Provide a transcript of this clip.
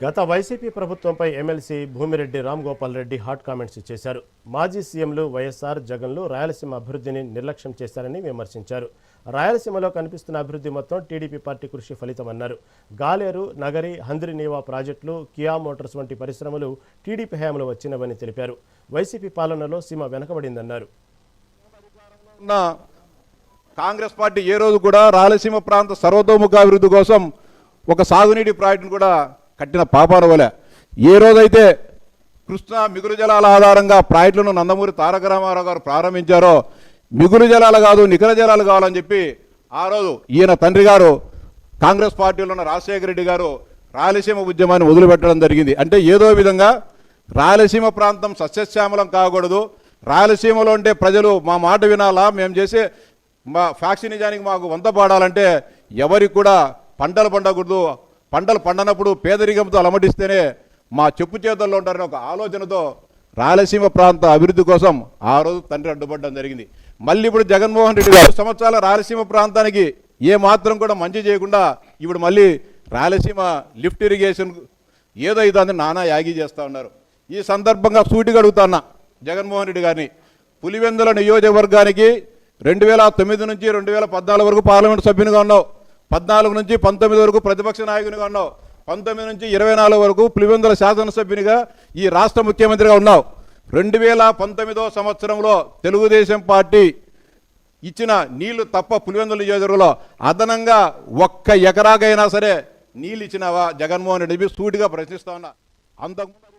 గత వైసీపీ ప్రభుత్వంపై MLC Bhumireddy Ramgopal Reddy hot comments చేశారు. మాజీ సీఎంలు వైఎస్ఆర్, జగన్లు రాయలసీమ అభివృద్ధిని నిర్లక్ష్యం చేశారని విమర్శించారు. రాయలసీమలో కనిపిస్తున్న అభివృద్ధి మొత్తం టీడీపీ పార్టీ కృషి ఫలితమన్నారు. గాలేరు, నగరి, హంద్రినీవా ప్రాజెక్టులు, కియా మోటార్స్ వంటి పరిశ్రమలు టీడీపీ హయాంలో వచ్చినవని తెలిపారు. వైసీపీ పాలనలో సీమ వెనకబడిందన్నారు. కాంగ్రెస్ పార్టీ ఏ రోజు కూడా రాయలసీమ ప్రాంత సర్వతోముఖ అభివృద్ధి కోసం ఒక సాగునీటి ప్రాజెక్టును కూడా కట్టిన పాపాన వలె ఏ రోజైతే కృష్ణా మిగులు జలాల ఆధారంగా ప్రాజెక్టులను నందమూరి తారక రామారావు గారు ప్రారంభించారో మిగులు జలాలు కాదు నికర జలాలు కావాలని చెప్పి ఆ రోజు ఈయన తండ్రి గారు కాంగ్రెస్ పార్టీలో ఉన్న రాజశేఖర రెడ్డి గారు రాయలసీమ ఉద్యమాన్ని వదిలిపెట్టడం జరిగింది. అంటే ఏదో విధంగా రాయలసీమ ప్రాంతం సస్యశ్యామలం కాకూడదు, రాయలసీమలో ఉంటే ప్రజలు మా మాట వినాలా, మేము చేసే మా ఫ్యాక్సినిజానికి మాకు వంత పాడాలంటే ఎవరికి కూడా పంటలు పండకూడదు, పంటలు పండనప్పుడు పేదరికంతో అలమటిస్తేనే మా చెప్పు చేతుల్లో ఉంటారని ఒక ఆలోచనతో రాయలసీమ ప్రాంత అభివృద్ధి కోసం ఆ రోజు తండ్రి అడ్డుపడడం జరిగింది. మళ్ళీ ఇప్పుడు జగన్మోహన్ రెడ్డి గారు సంవత్సరాల రాయలసీమ ప్రాంతానికి ఏ మాత్రం కూడా మంచి చేయకుండా ఇప్పుడు మళ్ళీ రాయలసీమ లిఫ్ట్ ఇరిగేషన్ ఏదో ఇదని నానా యాగి చేస్తూ ఉన్నారు. ఈ సందర్భంగా సూటిగా అడుగుతున్నా జగన్మోహన్ రెడ్డి గారిని, పులివెందుల నియోజకవర్గానికి 2009 నుంచి 2014 వరకు పార్లమెంట్ సభ్యునిగా ఉన్నావు, 14 నుంచి 19 వరకు ప్రతిపక్ష నాయకునిగా ఉన్నావు, 19 నుంచి 24 వరకు పులివెందుల శాసనసభ్యునిగా ఈ రాష్ట్ర ముఖ్యమంత్రిగా ఉన్నావు. 2019 సంవత్సరంలో తెలుగుదేశం పార్టీ ఇచ్చిన నీళ్లు తప్ప పులివెందుల నియోజకవర్గంలో అదనంగా 1 ఎకరాకైనా సరే నీళ్ళు ఇచ్చినావా జగన్మోహన్ రెడ్డి? సూటిగా ప్రశ్నిస్తా ఉన్నా. అంతకుముందు